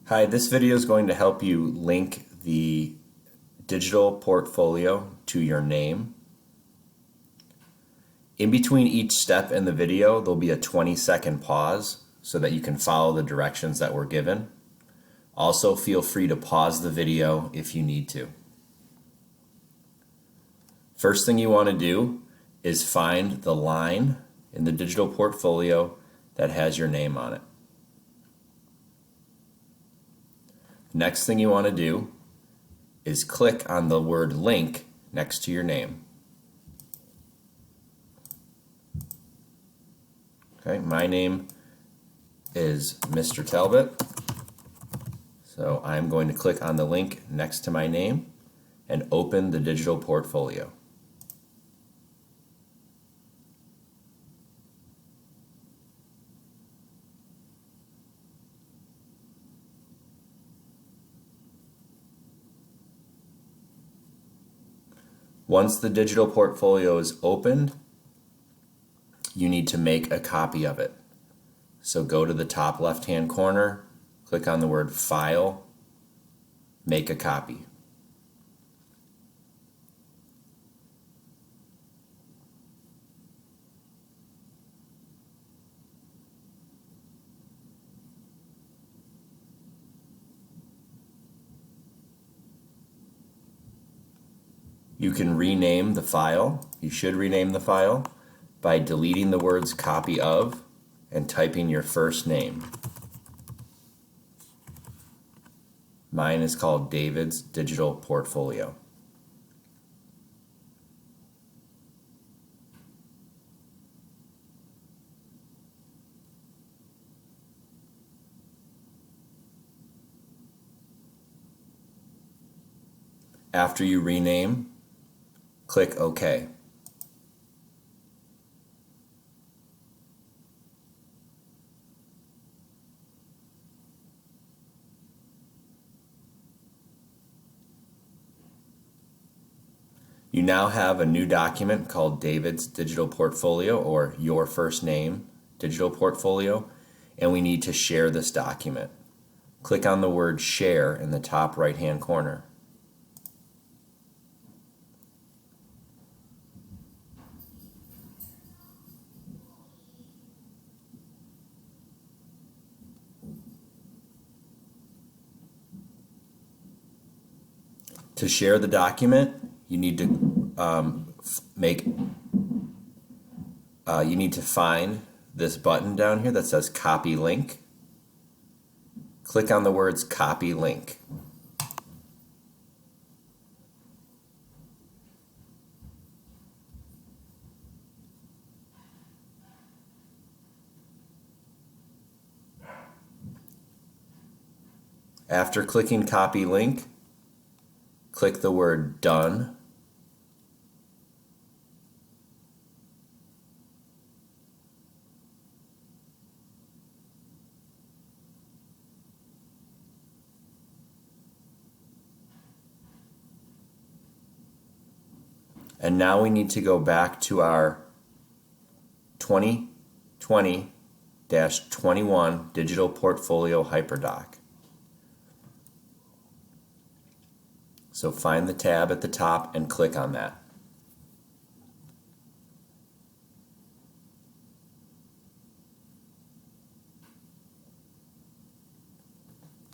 Hi, this video is going to help you link the digital portfolio to your name. In between each step in the video, there'll be a 20-second pause so that you can follow the directions that were given. Also, feel free to pause the video if you need to. First thing you want to do is find the line in the digital portfolio that has your name on it. Next thing you want to do is click on the word link next to your name. Okay, my name is Mr. Talbot, so I'm going to click on the link next to my name and open the digital portfolio. Once the digital portfolio is opened, you need to make a copy of it. So go to the top left-hand corner, click on the word File, Make a Copy. You can rename the file. You should rename the file by deleting the words copy of and typing your first name. Mine is called David's Digital Portfolio. After you rename, click OK. You now have a new document called David's Digital Portfolio, or Your First Name Digital Portfolio, and we need to share this document. Click on the word Share in the top right-hand corner. To share the document, you need to find this button down here that says Copy Link. Click on the words Copy Link. After clicking Copy Link, click the word Done. And now we need to go back to our 2020-21 Digital Portfolio HyperDoc. So find the tab at the top and click on that.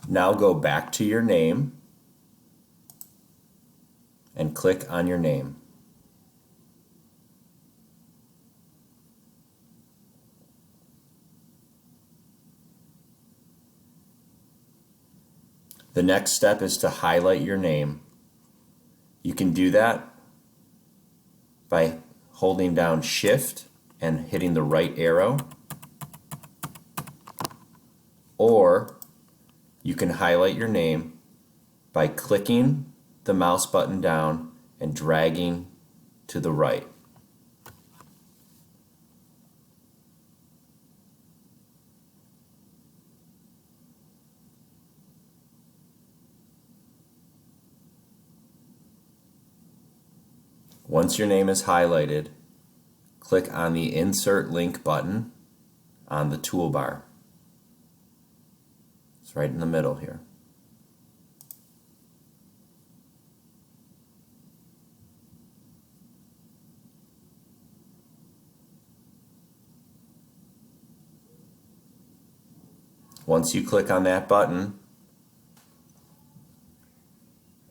Now go back to your name and click on your name. The next step is to highlight your name. You can do that by holding down Shift and hitting the right arrow, or you can highlight your name by clicking the mouse button down and dragging to the right. Once your name is highlighted, click on the Insert Link button on the toolbar. It's right in the middle here. Once you click on that button,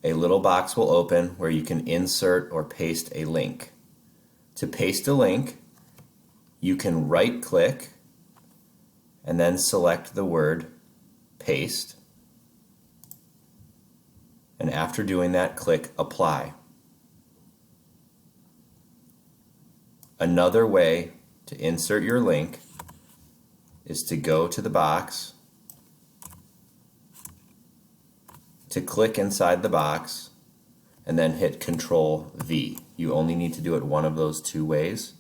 a little box will open where you can insert or paste a link. To paste a link, you can right-click and then select the word paste. And after doing that, click apply. Another way to insert your link is to go to the box, to click inside the box, and then hit Control V. You only need to do it one of those two ways.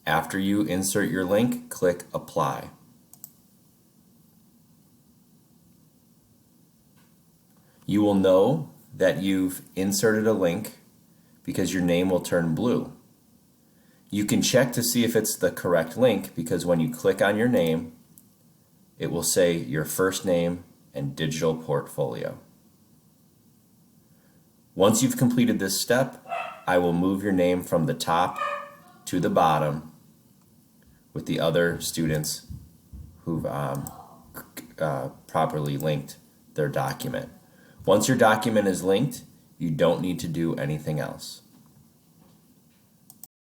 After you insert your link, click Apply. You will know that you've inserted a link because your name will turn blue. You can check to see if it's the correct link because when you click on your name, it will say your first name and digital portfolio. Once you've completed this step, I will move your name from the top to the bottom with the other students who've properly linked their document. Once your document is linked, you don't need to do anything else.